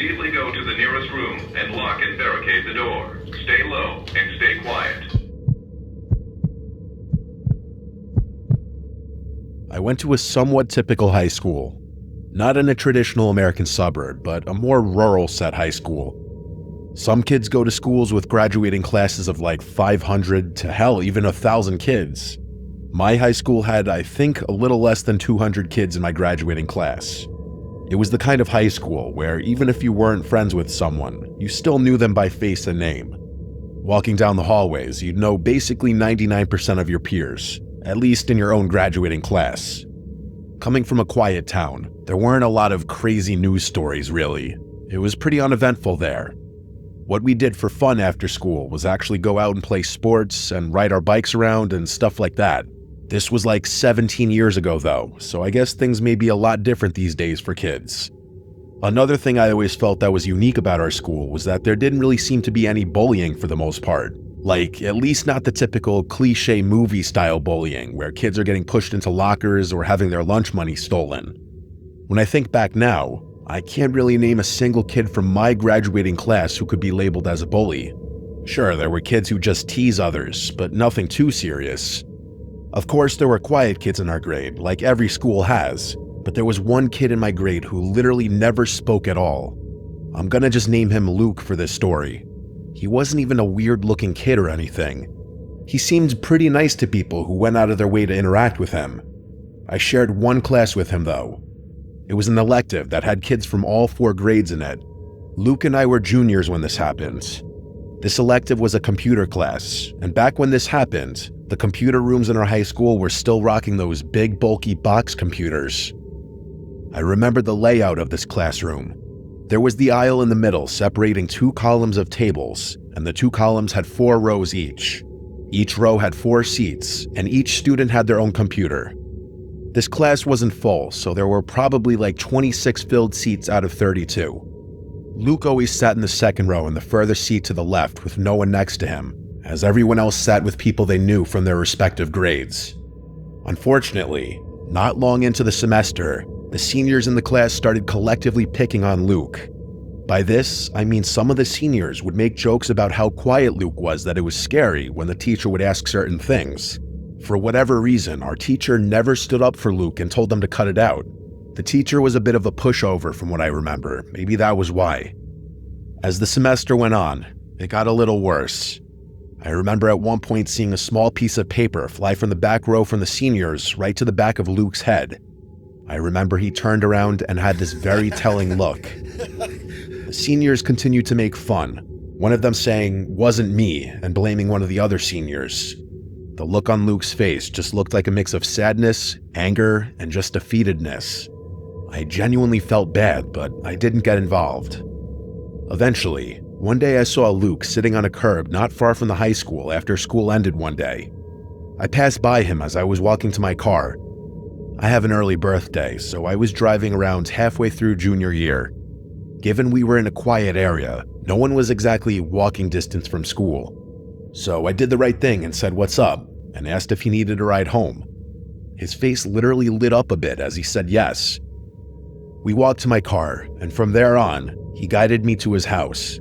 Immediately go to the nearest room and lock and barricade the door. Stay low and stay quiet. I went to a somewhat typical high school. Not in a traditional American suburb, but a more rural set high school. Some kids go to schools with graduating classes of like 500 to hell, even 1,000 kids. My high school had, I think, a little less than 200 kids in my graduating class. It was the kind of high school where even if you weren't friends with someone, you still knew them by face and name. Walking down the hallways, you'd know basically 99% of your peers, at least in your own graduating class. Coming from a quiet town, there weren't a lot of crazy news stories, really. It was pretty uneventful there. What we did for fun after school was actually go out and play sports and ride our bikes around and stuff like that. This was like 17 years ago though, so I guess things may be a lot different these days for kids. Another thing I always felt that was unique about our school was that there didn't really seem to be any bullying for the most part. Like, at least not the typical cliche movie-style bullying, where kids are getting pushed into lockers or having their lunch money stolen. When I think back now, I can't really name a single kid from my graduating class who could be labeled as a bully. Sure, there were kids who just tease others, but nothing too serious. Of course, there were quiet kids in our grade, like every school has, but there was one kid in my grade who literally never spoke at all. I'm gonna just name him Luke for this story. He wasn't even a weird-looking kid or anything. He seemed pretty nice to people who went out of their way to interact with him. I shared one class with him, though. It was an elective that had kids from all 4 grades in it. Luke and I were juniors when this happened. This elective was a computer class, and back when this happened, the computer rooms in our high school were still rocking those big, bulky box computers. I remember the layout of this classroom. There was the aisle in the middle separating 2 columns of tables, and the 2 columns had 4 rows each. Each row had 4 seats, and each student had their own computer. This class wasn't full, so there were probably like 26 filled seats out of 32. Luke always sat in the second row in the further seat to the left with no one next to him, as everyone else sat with people they knew from their respective grades. Unfortunately, not long into the semester, the seniors in the class started collectively picking on Luke. By this, I mean some of the seniors would make jokes about how quiet Luke was, that it was scary when the teacher would ask certain things. For whatever reason, our teacher never stood up for Luke and told them to cut it out. The teacher was a bit of a pushover from what I remember. Maybe that was why. As the semester went on, it got a little worse. I remember at one point seeing a small piece of paper fly from the back row from the seniors right to the back of Luke's head. I remember he turned around and had this very telling look. The seniors continued to make fun, one of them saying, "Wasn't me," and blaming one of the other seniors. The look on Luke's face just looked like a mix of sadness, anger, and just defeatedness. I genuinely felt bad, but I didn't get involved. Eventually, one day I saw Luke sitting on a curb not far from the high school after school ended one day. I passed by him as I was walking to my car. I have an early birthday, so I was driving around halfway through junior year. Given we were in a quiet area, no one was exactly walking distance from school. So I did the right thing and said what's up, and asked if he needed a ride home. His face literally lit up a bit as he said yes. We walked to my car, and from there on, he guided me to his house.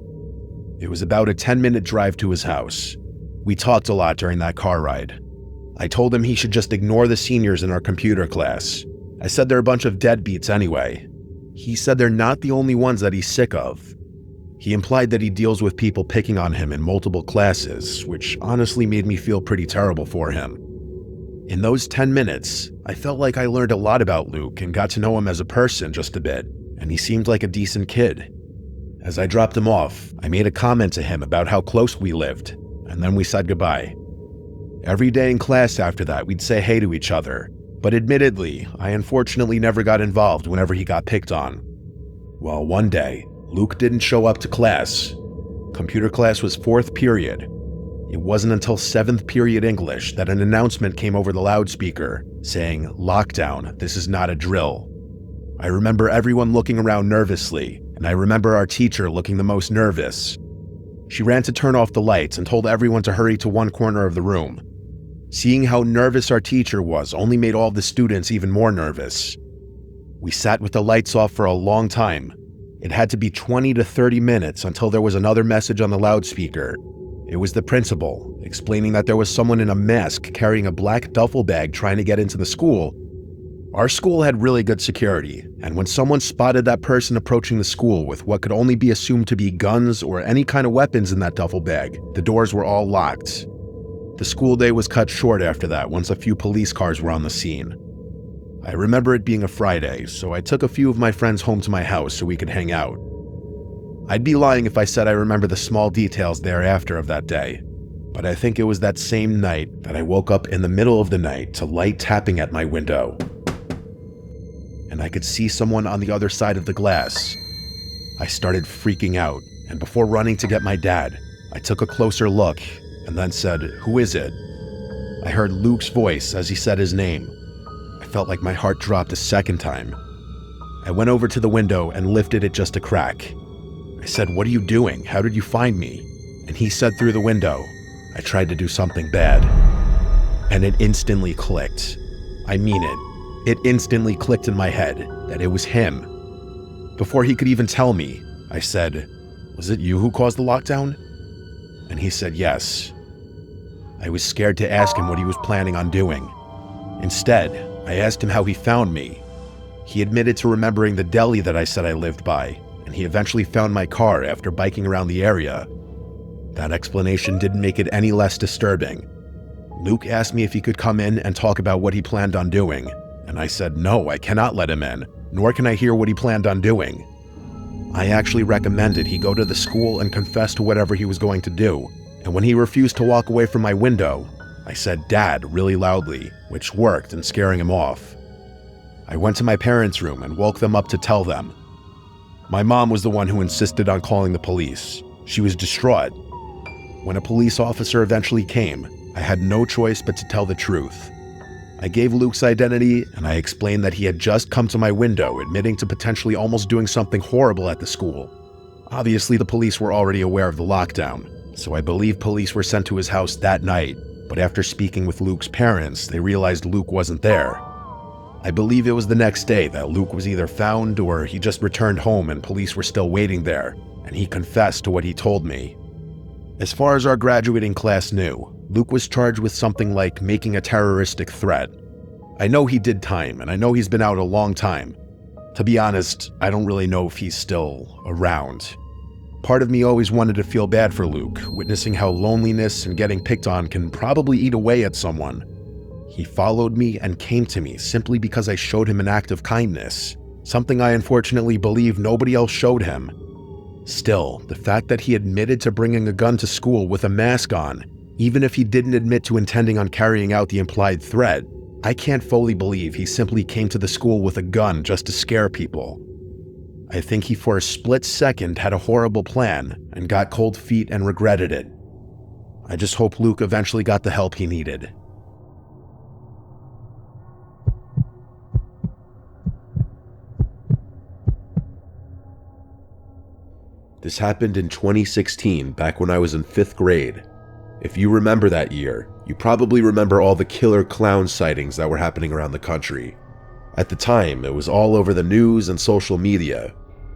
It was about a 10-minute drive to his house. We talked a lot during that car ride. I told him he should just ignore the seniors in our computer class. I said they're a bunch of deadbeats anyway. He said they're not the only ones that he's sick of. He implied that he deals with people picking on him in multiple classes, which honestly made me feel pretty terrible for him. In those 10 minutes, I felt like I learned a lot about Luke and got to know him as a person just a bit, and he seemed like a decent kid. As I dropped him off, I made a comment to him about how close we lived, and then we said goodbye. Every day in class after that, we'd say hey to each other, but admittedly, I unfortunately never got involved whenever he got picked on. Well, one day, Luke didn't show up to class. Computer class was 4th period. It wasn't until 7th period English that an announcement came over the loudspeaker saying, "Lockdown, this is not a drill." I remember everyone looking around nervously, and I remember our teacher looking the most nervous. She ran to turn off the lights and told everyone to hurry to one corner of the room. Seeing how nervous our teacher was only made all the students even more nervous. We sat with the lights off for a long time. It had to be 20 to 30 minutes until there was another message on the loudspeaker. It was the principal, explaining that there was someone in a mask carrying a black duffel bag trying to get into the school. Our school had really good security, and when someone spotted that person approaching the school with what could only be assumed to be guns or any kind of weapons in that duffel bag, the doors were all locked. The school day was cut short after that once a few police cars were on the scene. I remember it being a Friday, so I took a few of my friends home to my house so we could hang out. I'd be lying if I said I remember the small details thereafter of that day, but I think it was that same night that I woke up in the middle of the night to light tapping at my window. And I could see someone on the other side of the glass. I started freaking out, and before running to get my dad, I took a closer look and then said, "Who is it?" I heard Luke's voice as he said his name. I felt like my heart dropped a second time. I went over to the window and lifted it just a crack. I said, "What are you doing? How did you find me?" And he said through the window, "I tried to do something bad." And it instantly clicked. I mean it. It instantly clicked in my head that it was him. Before he could even tell me, I said, "Was it you who caused the lockdown?" And he said yes. I was scared to ask him what he was planning on doing. Instead, I asked him how he found me. He admitted to remembering the deli that I said I lived by, and he eventually found my car after biking around the area. That explanation didn't make it any less disturbing. Luke asked me if he could come in and talk about what he planned on doing, and I said no, I cannot let him in, nor can I hear what he planned on doing. I actually recommended he go to the school and confess to whatever he was going to do, and when he refused to walk away from my window, I said "Dad" really loudly, which worked in scaring him off. I went to my parents' room and woke them up to tell them. My mom was the one who insisted on calling the police. She was distraught. When a police officer eventually came, I had no choice but to tell the truth. I gave Luke's identity, and I explained that he had just come to my window admitting to potentially almost doing something horrible at the school. Obviously, the police were already aware of the lockdown, so I believe police were sent to his house that night, but after speaking with Luke's parents, they realized Luke wasn't there. I believe it was the next day that Luke was either found or he just returned home and police were still waiting there, and he confessed to what he told me. As far as our graduating class knew, Luke was charged with something like making a terroristic threat. I know he did time, and I know he's been out a long time. To be honest, I don't really know if he's still around. Part of me always wanted to feel bad for Luke, witnessing how loneliness and getting picked on can probably eat away at someone. He followed me and came to me simply because I showed him an act of kindness, something I unfortunately believe nobody else showed him. Still, the fact that he admitted to bringing a gun to school with a mask on, even if he didn't admit to intending on carrying out the implied threat, I can't fully believe he simply came to the school with a gun just to scare people. I think he for a split second had a horrible plan and got cold feet and regretted it. I just hope Luke eventually got the help he needed. This happened in 2016, back when I was in 5th grade. If you remember that year, you probably remember all the killer clown sightings that were happening around the country. At the time, it was all over the news and social media.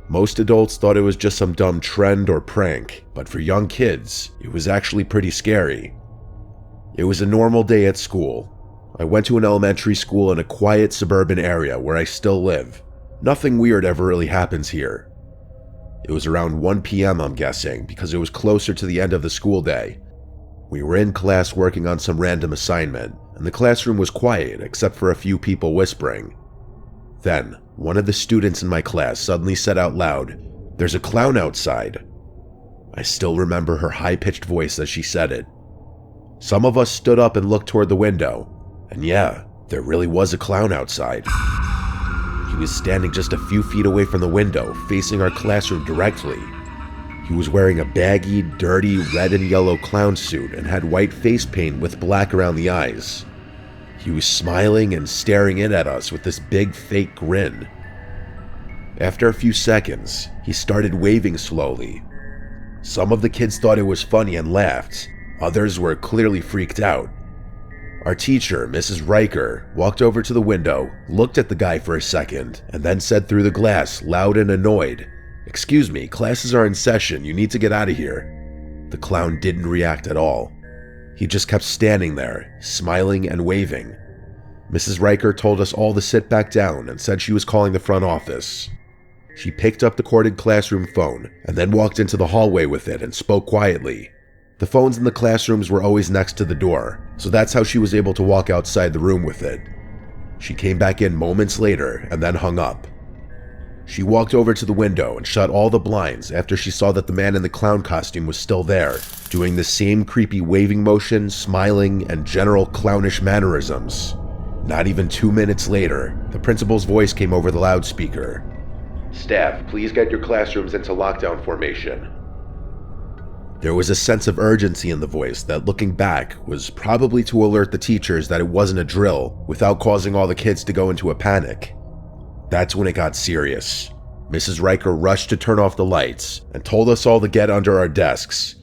Most adults thought it was just some dumb trend or prank, but for young kids, it was actually pretty scary. It was a normal day at school. I went to an elementary school in a quiet suburban area where I still live. Nothing weird ever really happens here. It was around 1 p.m. I'm guessing, because it was closer to the end of the school day. We were in class working on some random assignment, and the classroom was quiet except for a few people whispering. Then, one of the students in my class suddenly said out loud, "There's a clown outside." I still remember her high-pitched voice as she said it. Some of us stood up and looked toward the window, and yeah, there really was a clown outside. He was standing just a few feet away from the window, facing our classroom directly. He was wearing a baggy, dirty red and yellow clown suit and had white face paint with black around the eyes. He was smiling and staring in at us with this big fake grin. After a few seconds, he started waving slowly. Some of the kids thought it was funny and laughed. Others were clearly freaked out. Our teacher, Mrs. Riker, walked over to the window, looked at the guy for a second, and then said through the glass, loud and annoyed, "Excuse me, classes are in session, you need to get out of here." The clown didn't react at all. He just kept standing there, smiling and waving. Mrs. Riker told us all to sit back down and said she was calling the front office. She picked up the corded classroom phone and then walked into the hallway with it and spoke quietly. The phones in the classrooms were always next to the door, so that's how she was able to walk outside the room with it. She came back in moments later and then hung up. She walked over to the window and shut all the blinds after she saw that the man in the clown costume was still there, doing the same creepy waving motion, smiling, and general clownish mannerisms. Not even 2 minutes later, the principal's voice came over the loudspeaker. "Staff, please get your classrooms into lockdown formation." There was a sense of urgency in the voice that, looking back, was probably to alert the teachers that it wasn't a drill without causing all the kids to go into a panic. That's when it got serious. Mrs. Riker rushed to turn off the lights and told us all to get under our desks.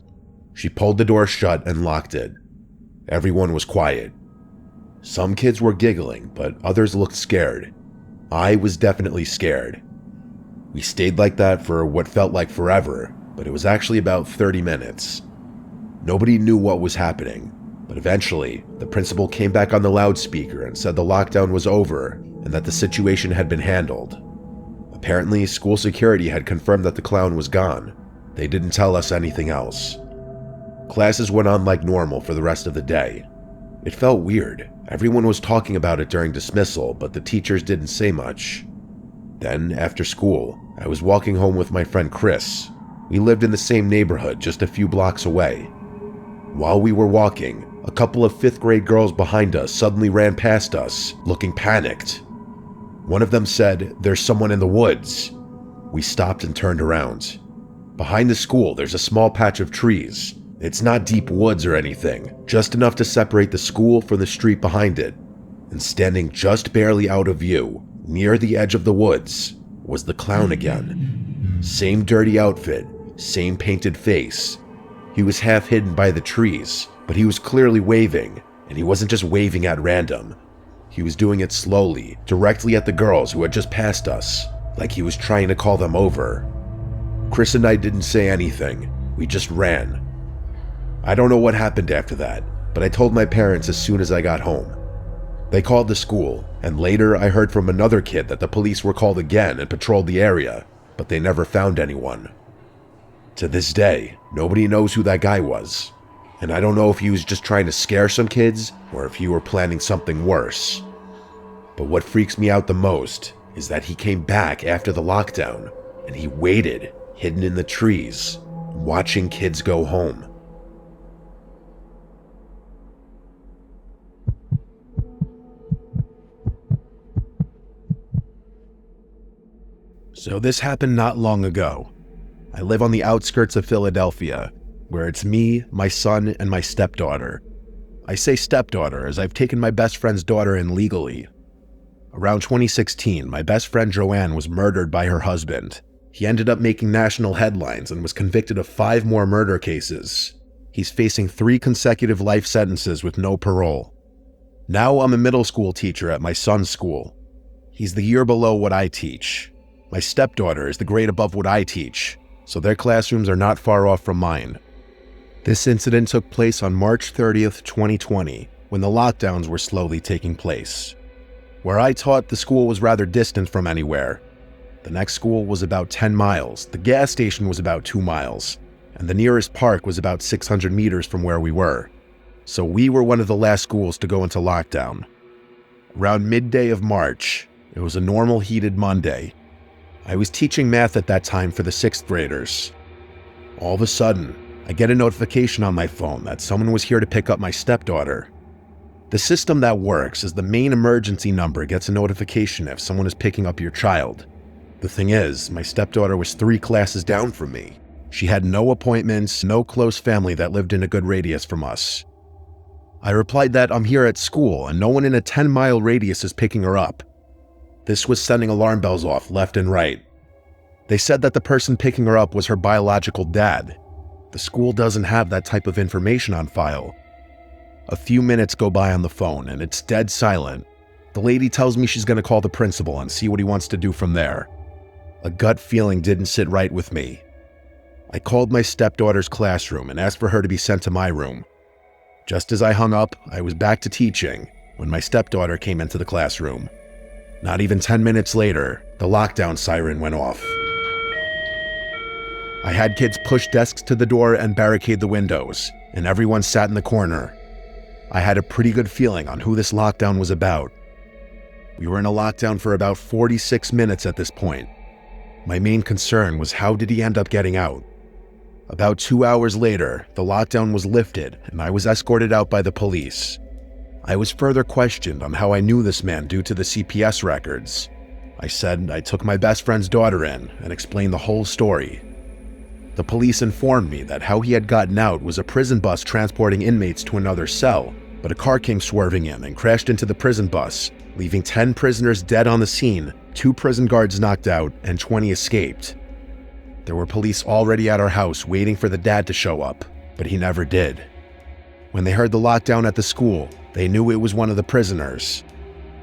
She pulled the door shut and locked it. Everyone was quiet. Some kids were giggling, but others looked scared. I was definitely scared. We stayed like that for what felt like forever, but it was actually about 30 minutes. Nobody knew what was happening, but eventually, the principal came back on the loudspeaker and said the lockdown was over and that the situation had been handled. Apparently, school security had confirmed that the clown was gone. They didn't tell us anything else. Classes went on like normal for the rest of the day. It felt weird. Everyone was talking about it during dismissal, but the teachers didn't say much. Then, after school, I was walking home with my friend Chris. We lived in the same neighborhood, just a few blocks away. While we were walking, a couple of 5th grade girls behind us suddenly ran past us, looking panicked. One of them said, "There's someone in the woods." We stopped and turned around. Behind the school, there's a small patch of trees. It's not deep woods or anything, just enough to separate the school from the street behind it. And standing just barely out of view, near the edge of the woods, was the clown again. Same dirty outfit, same painted face. He was half hidden by the trees, but he was clearly waving, and he wasn't just waving at random. He was doing it slowly, directly at the girls who had just passed us, like he was trying to call them over. Chris and I didn't say anything, we just ran. I don't know what happened after that, but I told my parents as soon as I got home. They called the school, and later I heard from another kid that the police were called again and patrolled the area, but they never found anyone. To this day, nobody knows who that guy was, and I don't know if he was just trying to scare some kids or if he were planning something worse. But what freaks me out the most is that he came back after the lockdown, and he waited, hidden in the trees, watching kids go home. So this happened not long ago. I live on the outskirts of Philadelphia, where it's me, my son, and my stepdaughter. I say stepdaughter as I've taken my best friend's daughter in legally. Around 2016, my best friend Joanne was murdered by her husband. He ended up making national headlines and was convicted of 5 more murder cases. He's facing 3 consecutive life sentences with no parole. Now I'm a middle school teacher at my son's school. He's the year below what I teach. My stepdaughter is the grade above what I teach, so their classrooms are not far off from mine. This incident took place on March 30th, 2020, when the lockdowns were slowly taking place. Where I taught, the school was rather distant from anywhere. The next school was about 10 miles, the gas station was about 2 miles, and the nearest park was about 600 meters from where we were. So we were one of the last schools to go into lockdown. Around midday of March, it was a normal heated Monday. I was teaching math at that time for the 6th graders. All of a sudden, I get a notification on my phone that someone was here to pick up my stepdaughter. The system that works is the main emergency number gets a notification if someone is picking up your child. The thing is, my stepdaughter was 3 classes down from me. She had no appointments, no close family that lived in a good radius from us. I replied that I'm here at school and no one in a 10-mile radius is picking her up. This was sending alarm bells off left and right. They said that the person picking her up was her biological dad. The school doesn't have that type of information on file. A few minutes go by on the phone and it's dead silent. The lady tells me she's going to call the principal and see what he wants to do from there. A gut feeling didn't sit right with me. I called my stepdaughter's classroom and asked for her to be sent to my room. Just as I hung up, I was back to teaching when my stepdaughter came into the classroom. Not even 10 minutes later, the lockdown siren went off. I had kids push desks to the door and barricade the windows, and everyone sat in the corner. I had a pretty good feeling on who this lockdown was about. We were in a lockdown for about 46 minutes at this point. My main concern was, how did he end up getting out? About 2 hours later, the lockdown was lifted and I was escorted out by the police. I was further questioned on how I knew this man due to the CPS records. I said I took my best friend's daughter in and explained the whole story. The police informed me that how he had gotten out was a prison bus transporting inmates to another cell, but a car came swerving in and crashed into the prison bus, leaving 10 prisoners dead on the scene, 2 prison guards knocked out, and 20 escaped. There were police already at our house waiting for the dad to show up, but he never did. When they heard the lockdown at the school, they knew it was one of the prisoners.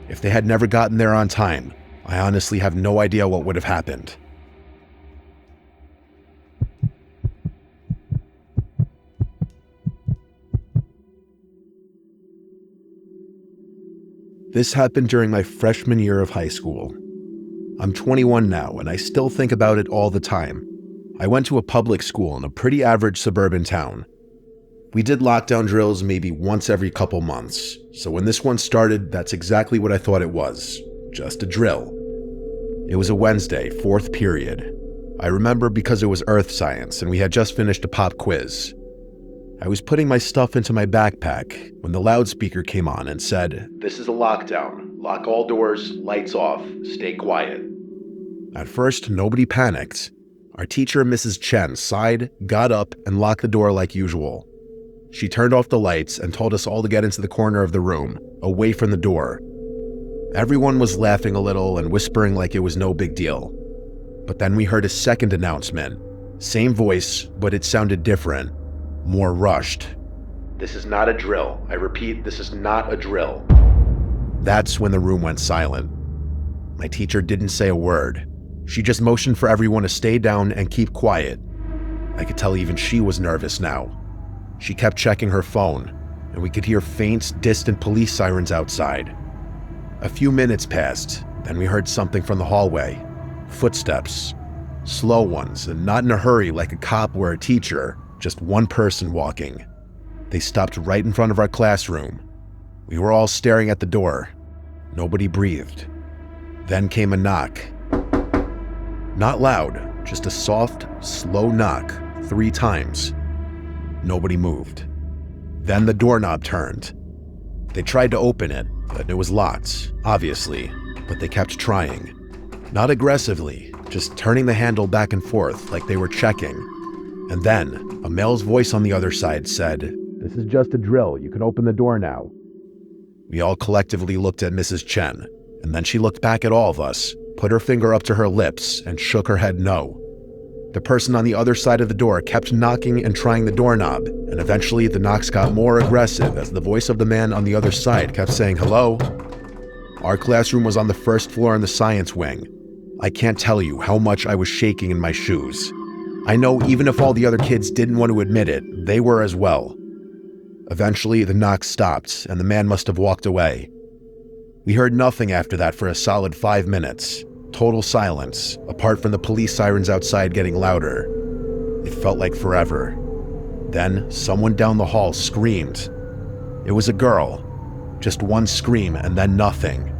If they had never gotten there on time, I honestly have no idea what would have happened. This happened during my freshman year of high school. I'm 21 now, and I still think about it all the time. I went to a public school in a pretty average suburban town. We did lockdown drills maybe once every couple months, so when this one started, that's exactly what I thought it was, just a drill. It was a Wednesday, 4th period. I remember because it was earth science and we had just finished a pop quiz. I was putting my stuff into my backpack when the loudspeaker came on and said, "This is a lockdown. Lock all doors, lights off, stay quiet." At first, nobody panicked. Our teacher, Mrs. Chen, sighed, got up, and locked the door like usual. She turned off the lights and told us all to get into the corner of the room, away from the door. Everyone was laughing a little and whispering like it was no big deal. But then we heard a second announcement. Same voice, but it sounded different. More rushed. "This is not a drill. I repeat, this is not a drill." That's when the room went silent. My teacher didn't say a word. She just motioned for everyone to stay down and keep quiet. I could tell even she was nervous now. She kept checking her phone, and we could hear faint, distant police sirens outside. A few minutes passed, then we heard something from the hallway. Footsteps. Slow ones, and not in a hurry like a cop or a teacher. Just one person walking. They stopped right in front of our classroom. We were all staring at the door. Nobody breathed. Then came a knock. Not loud, just a soft, slow knock, 3 times. Nobody moved. Then the doorknob turned. They tried to open it, but it was locked, obviously, but they kept trying. Not aggressively, just turning the handle back and forth like they were checking. And then, a male's voice on the other side said, "This is just a drill. You can open the door now." We all collectively looked at Mrs. Chen, and then she looked back at all of us, put her finger up to her lips, and shook her head no. The person on the other side of the door kept knocking and trying the doorknob, and eventually the knocks got more aggressive as the voice of the man on the other side kept saying hello. Our classroom was on the first floor in the science wing. I can't tell you how much I was shaking in my shoes. I know even if all the other kids didn't want to admit it, they were as well. Eventually, the knock stopped, and the man must have walked away. We heard nothing after that for a solid 5 minutes. Total silence, apart from the police sirens outside getting louder. It felt like forever. Then, someone down the hall screamed. It was a girl. Just one scream and then nothing.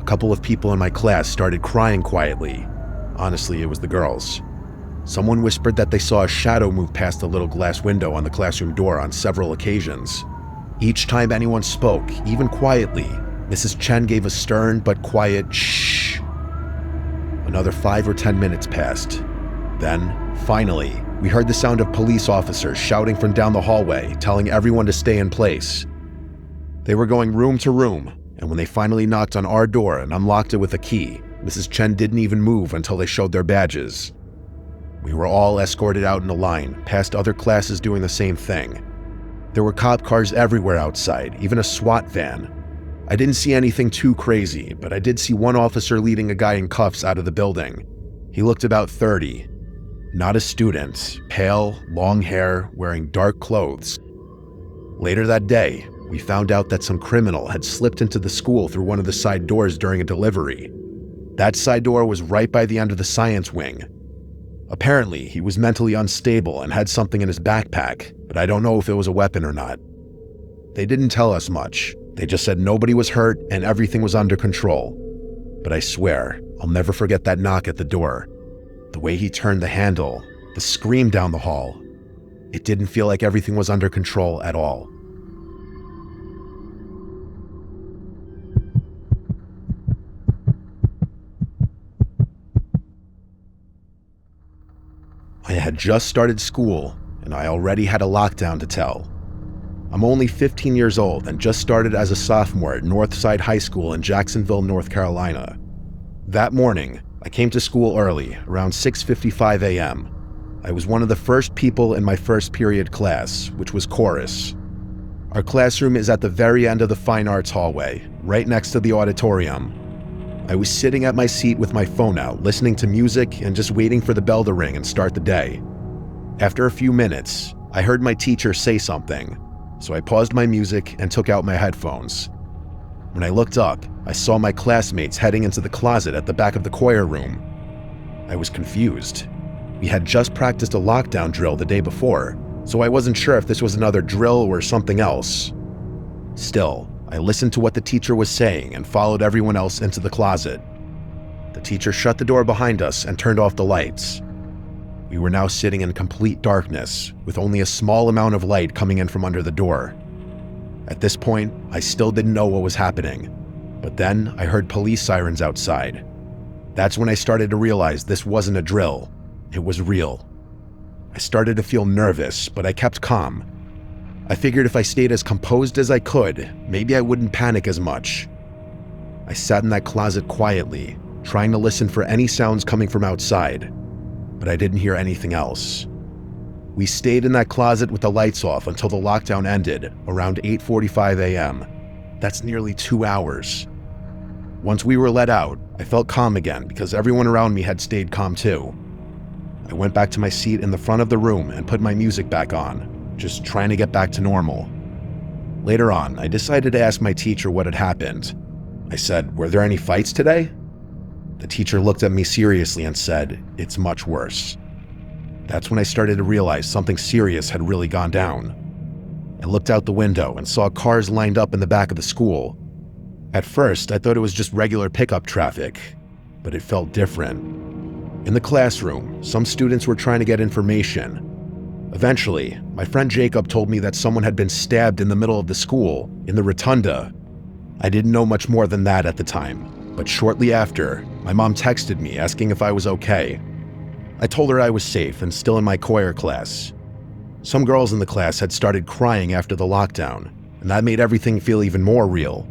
A couple of people in my class started crying quietly. Honestly, it was the girls. Someone whispered that they saw a shadow move past the little glass window on the classroom door on several occasions. Each time anyone spoke, even quietly, Mrs. Chen gave a stern but quiet shh. Another 5 or 10 minutes passed. Then, finally, we heard the sound of police officers shouting from down the hallway, telling everyone to stay in place. They were going room to room, and when they finally knocked on our door and unlocked it with a key, Mrs. Chen didn't even move until they showed their badges. We were all escorted out in a line, past other classes doing the same thing. There were cop cars everywhere outside, even a SWAT van. I didn't see anything too crazy, but I did see one officer leading a guy in cuffs out of the building. He looked about 30, not a student, pale, long hair, wearing dark clothes. Later that day, we found out that some criminal had slipped into the school through one of the side doors during a delivery. That side door was right by the end of the science wing. Apparently, he was mentally unstable and had something in his backpack, but I don't know if it was a weapon or not. They didn't tell us much. They just said nobody was hurt and everything was under control. But I swear, I'll never forget that knock at the door. The way he turned the handle, the scream down the hall. It didn't feel like everything was under control at all. I had just started school, and I already had a lockdown to tell. I'm only 15 years old and just started as a sophomore at Northside High School in Jacksonville, North Carolina. That morning, I came to school early, around 6:55 a.m. I was one of the first people in my first period class, which was chorus. Our classroom is at the very end of the fine arts hallway, right next to the auditorium. I was sitting at my seat with my phone out, listening to music and just waiting for the bell to ring and start the day. After a few minutes, I heard my teacher say something, so I paused my music and took out my headphones. When I looked up, I saw my classmates heading into the closet at the back of the choir room. I was confused. We had just practiced a lockdown drill the day before, so I wasn't sure if this was another drill or something else. Still, I listened to what the teacher was saying and followed everyone else into the closet. The teacher shut the door behind us and turned off the lights. We were now sitting in complete darkness, with only a small amount of light coming in from under the door. At this point, I still didn't know what was happening, but then I heard police sirens outside. That's when I started to realize this wasn't a drill, it was real. I started to feel nervous, but I kept calm. I figured if I stayed as composed as I could, maybe I wouldn't panic as much. I sat in that closet quietly, trying to listen for any sounds coming from outside, but I didn't hear anything else. We stayed in that closet with the lights off until the lockdown ended, around 8:45 a.m. That's nearly 2 hours. Once we were let out, I felt calm again because everyone around me had stayed calm too. I went back to my seat in the front of the room and put my music back on, just trying to get back to normal. Later on, I decided to ask my teacher what had happened. I said, "Were there any fights today?" The teacher looked at me seriously and said, "It's much worse." That's when I started to realize something serious had really gone down. I looked out the window and saw cars lined up in the back of the school. At first, I thought it was just regular pickup traffic, but it felt different. In the classroom, some students were trying to get information. Eventually, my friend Jacob told me that someone had been stabbed in the middle of the school, in the rotunda. I didn't know much more than that at the time, but shortly after, my mom texted me asking if I was okay. I told her I was safe and still in my choir class. Some girls in the class had started crying after the lockdown, and that made everything feel even more real.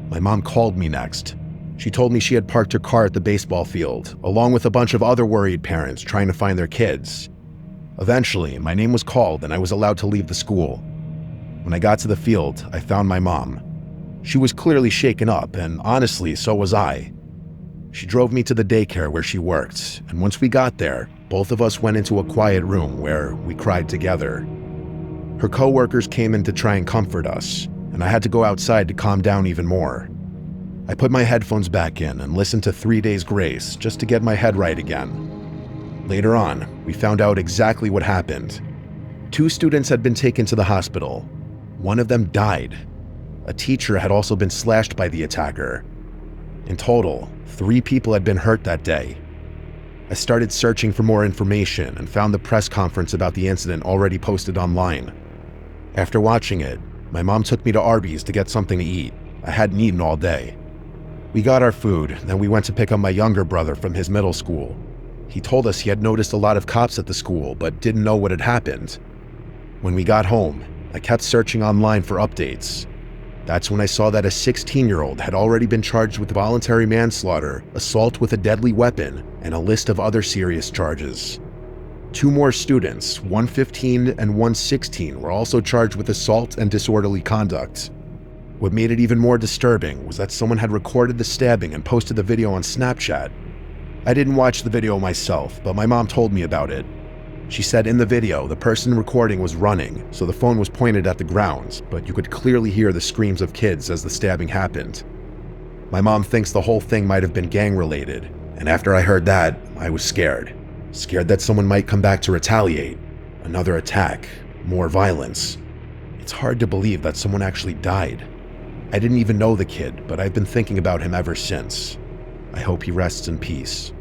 My mom called me next. She told me she had parked her car at the baseball field, along with a bunch of other worried parents trying to find their kids. Eventually, my name was called and I was allowed to leave the school. When I got to the field, I found my mom. She was clearly shaken up, and honestly, so was I. She drove me to the daycare where she worked, and once we got there, both of us went into a quiet room where we cried together. Her co-workers came in to try and comfort us, and I had to go outside to calm down even more. I put my headphones back in and listened to 3 Days Grace just to get my head right again. Later on, we found out exactly what happened. 2 students had been taken to the hospital. One of them died. A teacher had also been slashed by the attacker. In total, 3 people had been hurt that day. I started searching for more information and found the press conference about the incident already posted online. After watching it, my mom took me to Arby's to get something to eat. I hadn't eaten all day. We got our food, then we went to pick up my younger brother from his middle school. He told us he had noticed a lot of cops at the school, but didn't know what had happened. When we got home, I kept searching online for updates. That's when I saw that a 16-year-old had already been charged with voluntary manslaughter, assault with a deadly weapon, and a list of other serious charges. 2 more students, one 15 and one 16, were also charged with assault and disorderly conduct. What made it even more disturbing was that someone had recorded the stabbing and posted the video on Snapchat. I didn't watch the video myself, but my mom told me about it. She said in the video, the person recording was running, so the phone was pointed at the ground, but you could clearly hear the screams of kids as the stabbing happened. My mom thinks the whole thing might have been gang-related, and after I heard that, I was scared. Scared that someone might come back to retaliate. Another attack, more violence. It's hard to believe that someone actually died. I didn't even know the kid, but I've been thinking about him ever since. I hope he rests in peace.